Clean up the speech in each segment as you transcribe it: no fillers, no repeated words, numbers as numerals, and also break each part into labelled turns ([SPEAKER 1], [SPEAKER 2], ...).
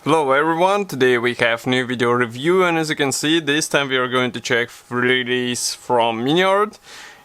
[SPEAKER 1] Hello everyone, today we have new video review, and as you can see, this time we are going to check release from Miniart.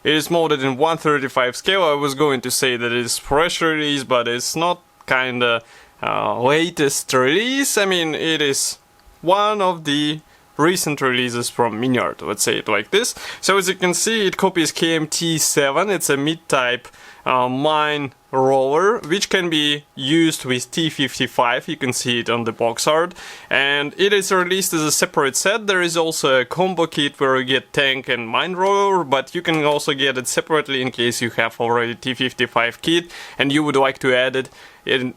[SPEAKER 1] It is molded in 1/35 scale. I was going to say that it is fresh release, but it's not kinda latest release. I mean, it is one of the recent releases from Miniart, let's say it like this. So as you can see, it copies KMT-7, it's a mid-type mine roller, which can be used with T55, you can see it on the box art, and it is released as a separate set. There is also a combo kit where you get tank and mine roller, but you can also get it separately in case you have already T55 kit and you would like to add it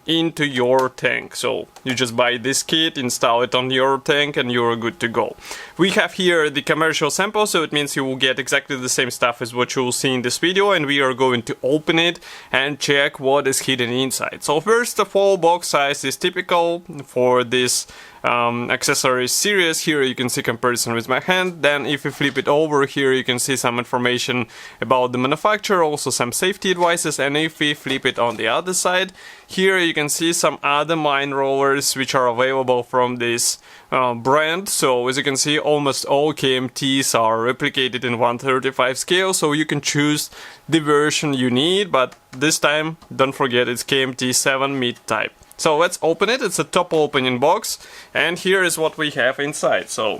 [SPEAKER 1] into your tank. So you just buy this kit, install it on your tank, and you're good to go. We have here the commercial sample, so it means you will get exactly the same stuff as what you will see in this video, and we are going to open it and check what is hidden inside. So first of all, box size is typical for this accessories series. Here you can see comparison with my hand. Then if you flip it over, here you can see some information about the manufacturer, also some safety advices. And if we flip it on the other side, here you can see some other mine rollers which are available from this brand. So as you can see, almost all KMTs are replicated in 1/35 scale, so you can choose the version you need, but this time don't forget it's KMT-7 mid-type. So let's open it. It's a top opening box, and here is what we have inside. So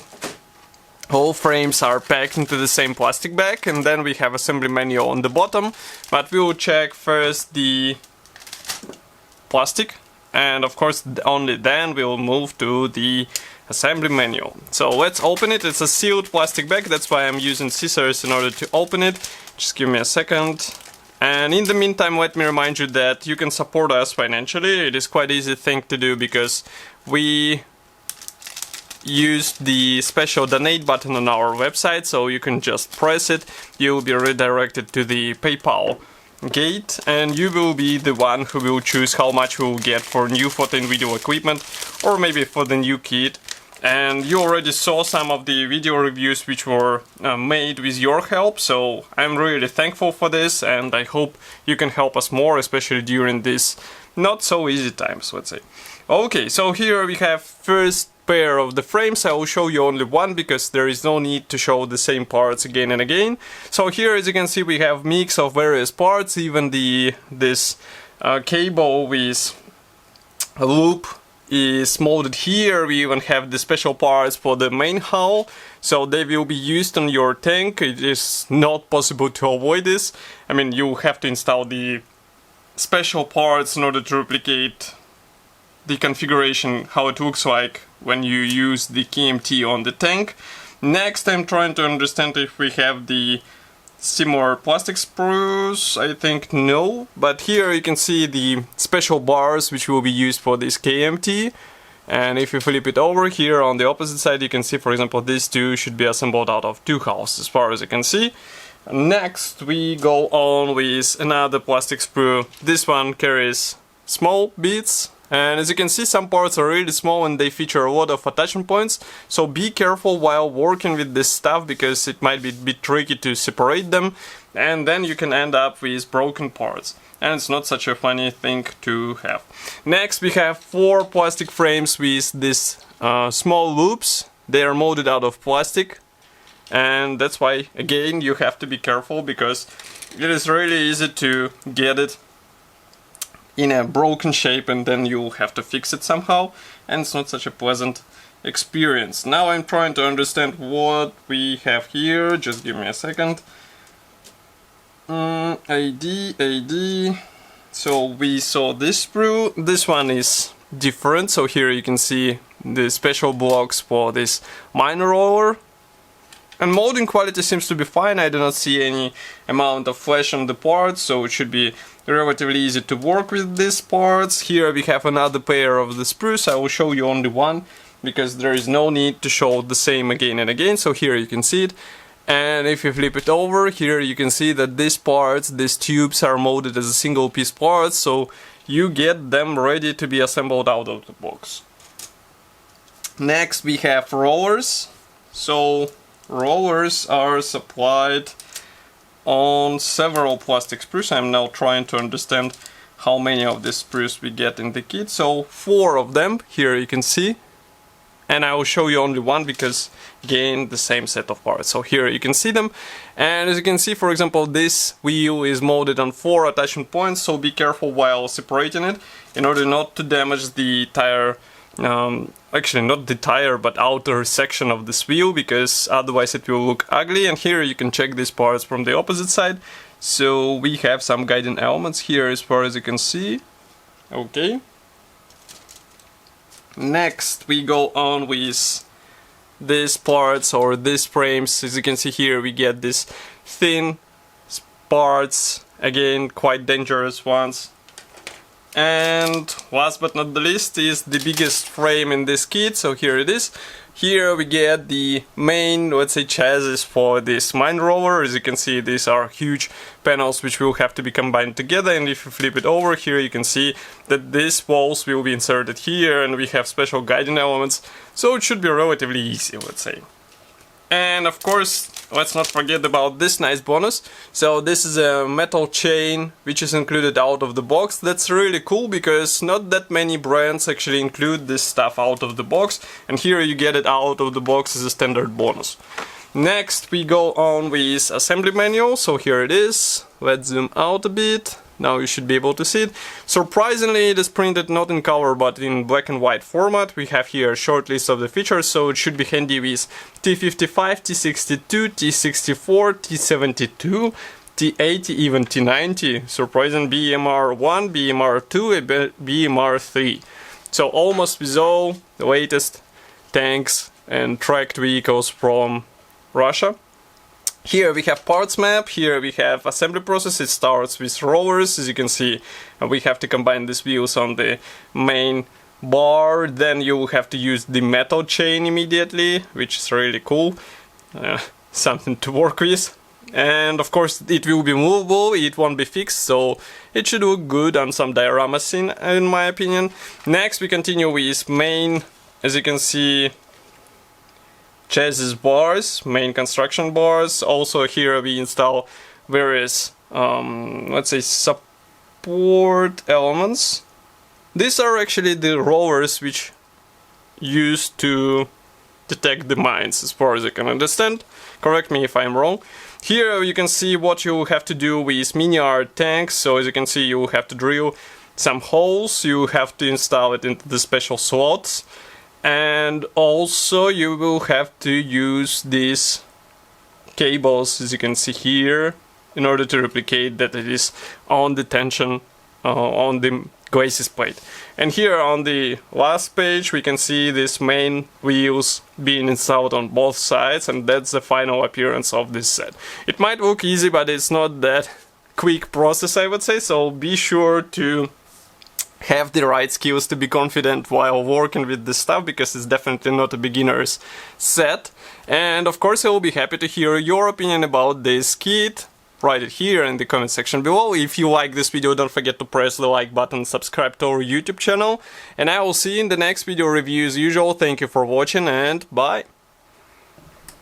[SPEAKER 1] all frames are packed into the same plastic bag, and then we have assembly manual on the bottom, but we will check first the plastic, and of course only then we will move to the assembly manual. So let's open it. It's a sealed plastic bag, that's why I'm using scissors in order to open it. Just give me a second. And in the meantime, let me remind you that you can support us financially. It is quite easy thing to do because we used the special donate button on our website, so you can just press it. You will be redirected to the PayPal gate, and you will be the one who will choose how much we will get for new photo and video equipment, or maybe for the new kit. And you already saw some of the video reviews which were made with your help, so I'm really thankful for this, and I hope you can help us more, especially during these not so easy times, let's say. Okay, so here we have first pair of the frames. I will show you only one because there is no need to show the same parts again and again. So here, as you can see, we have mix of various parts, even this cable with a loop is molded here. We even have the special parts for the main hull, so they will be used on your tank. It is not possible to avoid this. I mean, you have to install the special parts in order to replicate the configuration, how it looks like when you use the KMT on the tank. Next, I'm trying to understand if we have the similar plastic sprues. I think no, but here you can see the special bars which will be used for this KMT. And if you flip it over, here on the opposite side you can see, for example, these two should be assembled out of two hulls, as far as you can see. Next we go on with another plastic sprue. This one carries small bits, and as you can see, some parts are really small and they feature a lot of attachment points, so be careful while working with this stuff because it might be a bit tricky to separate them, and then you can end up with broken parts, and it's not such a funny thing to have. Next we have 4 plastic frames with these small loops. They are molded out of plastic, and that's why again you have to be careful because it is really easy to get it in a broken shape and then you'll have to fix it somehow, and it's not such a pleasant experience. Now I'm trying to understand what we have here. Just give me a second. AD. So we saw this sprue. This one is different, so here you can see the special blocks for this mine roller. And molding quality seems to be fine. I do not see any amount of flash on the parts, so it should be relatively easy to work with these parts. Here we have another pair of the sprues. I will show you only one because there is no need to show the same again and again. So here you can see it. And if you flip it over, here you can see that these parts, these tubes, are molded as a single piece parts, so you get them ready to be assembled out of the box. Next we have rollers. So rollers are supplied on several plastic sprues. I'm now trying to understand how many of these sprues we get in the kit. So 4 of them, here you can see. And I will show you only one because, again, the same set of parts. So here you can see them. And as you can see, for example, this wheel is molded on 4 attachment points, so be careful while separating it in order not to damage the tire, actually not the tire, but outer section of this wheel, because otherwise it will look ugly. And here you can check these parts from the opposite side. So we have some guiding elements here as far as you can see. Okay. Next we go on with these parts or these frames. As you can see here, we get these thin parts, again quite dangerous ones. And last but not the least is the biggest frame in this kit, so here it is. Here we get the main, let's say, chassis for this mine roller. As you can see, these are huge panels which will have to be combined together, and if you flip it over here you can see that these walls will be inserted here, and we have special guiding elements, so it should be relatively easy, let's say. And of course, let's not forget about this nice bonus. So this is a metal chain which is included out of the box. That's really cool because not that many brands actually include this stuff out of the box, and here you get it out of the box as a standard bonus. Next we go on with assembly manual, so here it is. Let's zoom out a bit. Now you should be able to see it. Surprisingly, it is printed not in color but in black and white format. We have here a short list of the features, so it should be handy with T55, T62, T64, T72, T80, even T90. Surprising BMR1, BMR2, and BMR3. So almost with all the latest tanks and tracked vehicles from Russia. Here we have parts map, here we have assembly process. It starts with rollers, as you can see. We have to combine these wheels on the main bar, then you will have to use the metal chain immediately, which is really cool. Something to work with. And of course it will be movable, it won't be fixed, so it should look good on some dioramas in my opinion. Next we continue with main, as you can see, chassis bars, main construction bars. Also here we install various, let's say, support elements. These are actually the rollers which used to detect the mines, as far as I can understand. Correct me if I'm wrong. Here you can see what you have to do with Miniart tanks. So as you can see, you have to drill some holes, you have to install it into the special slots. And also you will have to use these cables, as you can see here, in order to replicate that it is on the tension on the glacis plate. And here on the last page we can see these main wheels being installed on both sides, and that's the final appearance of this set. It might look easy, but it's not that quick process, I would say, so be sure to have the right skills to be confident while working with this stuff, because it's definitely not a beginner's set. And of course I will be happy to hear your opinion about this kit. Write it here in the comment section below. If you like this video, don't forget to press the like button, subscribe to our YouTube channel, and I will see you in the next video review as usual. Thank you for watching, and bye!